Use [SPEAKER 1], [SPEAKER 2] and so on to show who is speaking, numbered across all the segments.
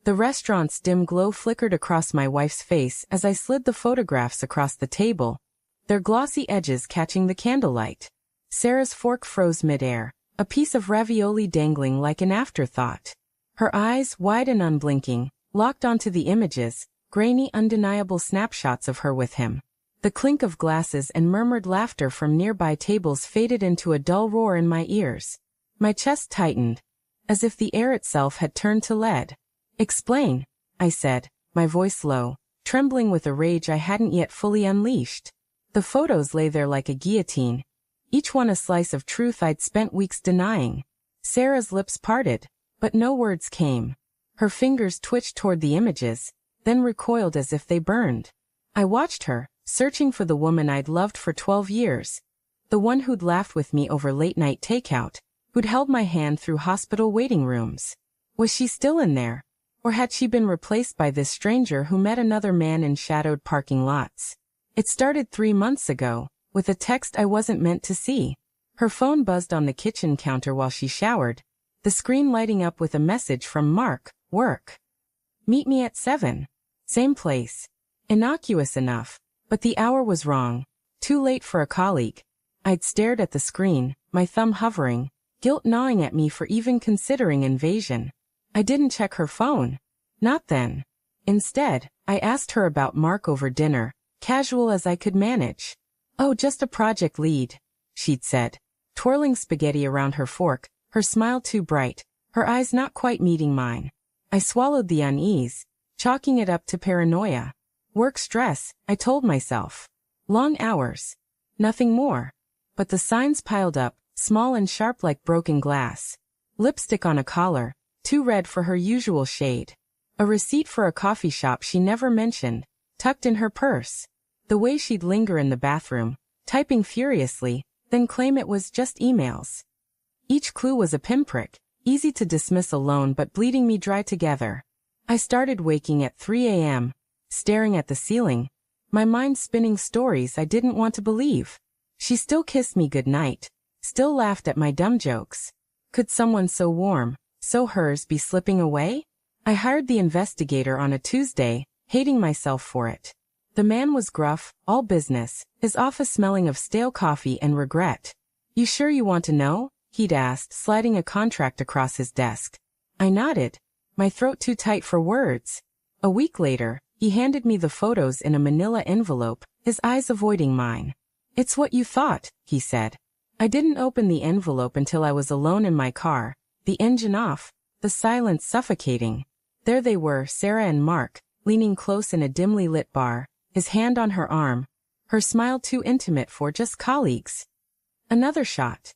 [SPEAKER 1] The restaurant's dim glow flickered across my wife's face as I slid the photographs across the table, their glossy edges catching the candlelight. Sarah's fork froze midair, a piece of ravioli dangling like an afterthought. Her eyes, wide and unblinking, locked onto the images, grainy, undeniable snapshots of her with him. The clink of glasses and murmured laughter from nearby tables faded into a dull roar in my ears. My chest tightened, as if the air itself had turned to lead. "Explain," I said, my voice low, trembling with a rage I hadn't yet fully unleashed. The photos lay there like a guillotine, each one a slice of truth I'd spent weeks denying. Sarah's lips parted, but no words came. Her fingers twitched toward the images, then recoiled as if they burned. I watched her, searching for the woman I'd loved for 12 years. The one who'd laughed with me over late-night takeout, who'd held my hand through hospital waiting rooms. Was she still in there? Or had she been replaced by this stranger who met another man in shadowed parking lots? It started 3 months ago, with a text I wasn't meant to see. Her phone buzzed on the kitchen counter while she showered, the screen lighting up with a message from Mark, work. Meet me at 7. Same place. Innocuous enough, but the hour was wrong. Too late for a colleague. I'd stared at the screen, my thumb hovering, guilt gnawing at me for even considering invasion. I didn't check her phone. Not then. Instead, I asked her about Mark over dinner, casual as I could manage. "Oh, just a project lead," she'd said, twirling spaghetti around her fork, her smile too bright, her eyes not quite meeting mine. I swallowed the unease, chalking it up to paranoia. Work stress, I told myself. Long hours. Nothing more. But the signs piled up, small and sharp like broken glass. Lipstick on a collar, too red for her usual shade. A receipt for a coffee shop she never mentioned, tucked in her purse. The way she'd linger in the bathroom, typing furiously, then claim it was just emails. Each clue was a pinprick, easy to dismiss alone but bleeding me dry together. I started waking at 3 a.m., staring at the ceiling, my mind spinning stories I didn't want to believe. She still kissed me goodnight, still laughed at my dumb jokes. Could someone so warm, so hers, be slipping away? I hired the investigator on a Tuesday, hating myself for it. The man was gruff, all business, his office smelling of stale coffee and regret. "You sure you want to know?" he'd asked, sliding a contract across his desk. I nodded, my throat too tight for words. A week later, he handed me the photos in a manila envelope, his eyes avoiding mine. "It's what you thought," he said. I didn't open the envelope until I was alone in my car, the engine off, the silence suffocating. There they were, Sarah and Mark, leaning close in a dimly lit bar, his hand on her arm, her smile too intimate for just colleagues. Another shot.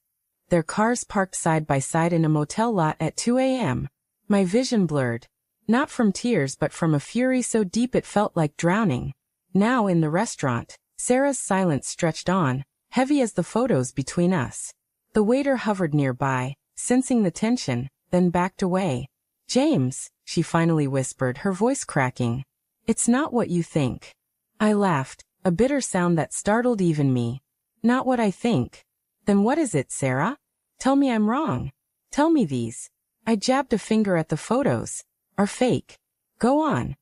[SPEAKER 1] Their cars parked side by side in a motel lot at 2 a.m. My vision blurred, not from tears but from a fury so deep it felt like drowning. Now in the restaurant, Sarah's silence stretched on, heavy as the photos between us. The waiter hovered nearby, sensing the tension, then backed away. "James," she finally whispered, her voice cracking. "It's not what you think." I laughed, a bitter sound that startled even me. "Not what I think. Then what is it, Sarah? Tell me I'm wrong. Tell me these." I jabbed a finger at the photos. "Are fake. Go on."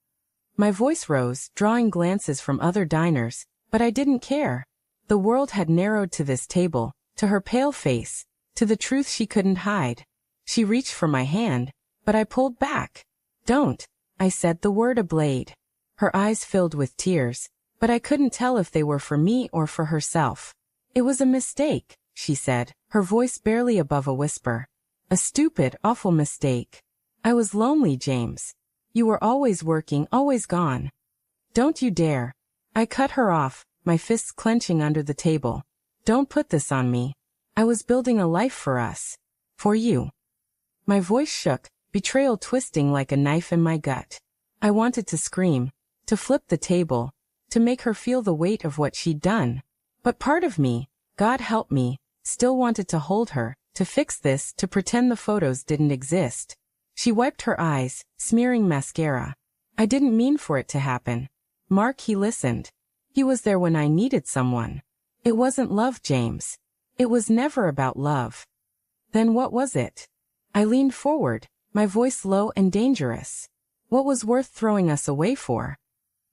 [SPEAKER 1] My voice rose, drawing glances from other diners, but I didn't care. The world had narrowed to this table, to her pale face, to the truth she couldn't hide. She reached for my hand, but I pulled back. "Don't," I said, the word a blade. Her eyes filled with tears, but I couldn't tell if they were for me or for herself. "It was a mistake," she said, her voice barely above a whisper. "A stupid, awful mistake. I was lonely, James. You were always working, always gone." "Don't you dare." I cut her off, my fists clenching under the table. "Don't put this on me. I was building a life for us. For you." My voice shook, betrayal twisting like a knife in my gut. I wanted to scream, to flip the table, to make her feel the weight of what she'd done. But part of me, God help me, still wanted to hold her, to fix this, to pretend the photos didn't exist. She wiped her eyes, smearing mascara. "I didn't mean for it to happen. Mark, he listened. He was there when I needed someone. It wasn't love, James. It was never about love." "Then what was it?" I leaned forward, my voice low and dangerous. What was worth throwing us away for?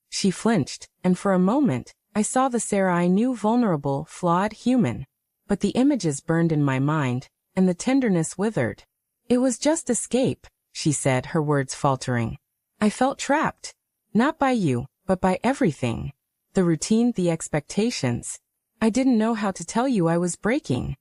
[SPEAKER 1] She flinched, and for a moment, I saw the Sarah I knew, vulnerable, flawed, human. But the images burned in my mind, and the tenderness withered. It was just escape, she said, her words faltering. I felt trapped. Not by you, but by everything. The routine, the expectations. I didn't know how to tell you I was breaking.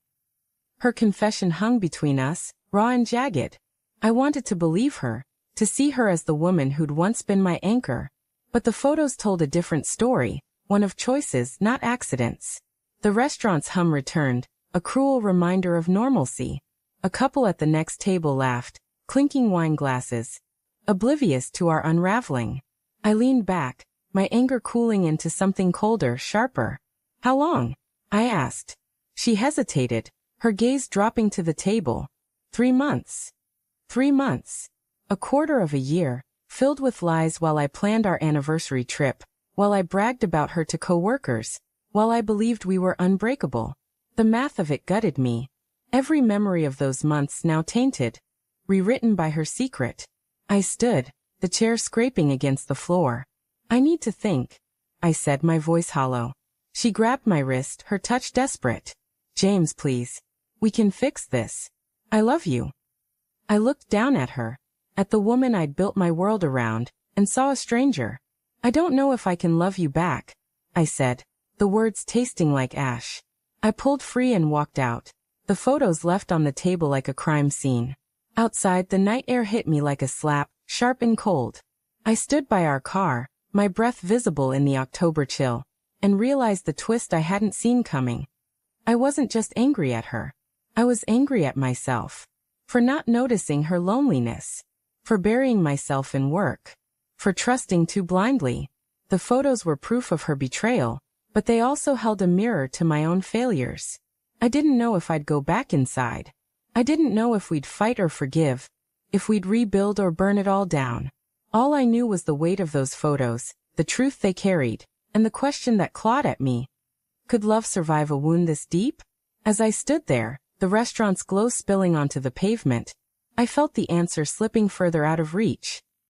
[SPEAKER 1] Her confession hung between us, raw and jagged. I wanted to believe her, to see her as the woman who'd once been my anchor. But the photos told a different story, one of choices, not accidents. The restaurant's hum returned, a cruel reminder of normalcy. A couple at the next table laughed, clinking wine glasses, oblivious to our unraveling. I leaned back, my anger cooling into something colder, sharper. How long? I asked. She hesitated, her gaze dropping to the table. 3 months. 3 months. A quarter of a year, filled with lies while I planned our anniversary trip, while I bragged about her to coworkers, while I believed we were unbreakable. The math of it gutted me. Every memory of those months now tainted, rewritten by her secret. I stood, the chair scraping against the floor. I need to think, I said, my voice hollow. She grabbed my wrist, her touch desperate. James, please. We can fix this. I love you. I looked down at her, at the woman I'd built my world around, and saw a stranger. I don't know if I can love you back, I said, the words tasting like ash. I pulled free and walked out, the photos left on the table like a crime scene. Outside, the night air hit me like a slap, sharp and cold. I stood by our car, my breath visible in the October chill, and realized the twist I hadn't seen coming. I wasn't just angry at her. I was angry at myself. For not noticing her loneliness. For burying myself in work. For trusting too blindly. The photos were proof of her betrayal, but they also held a mirror to my own failures. I didn't know if I'd go back inside. I didn't know if we'd fight or forgive, if we'd rebuild or burn it all down. All I knew was the weight of those photos, the truth they carried, and the question that clawed at me. Could love survive a wound this deep? As I stood there, the restaurant's glow spilling onto the pavement, I felt the answer slipping further out of reach.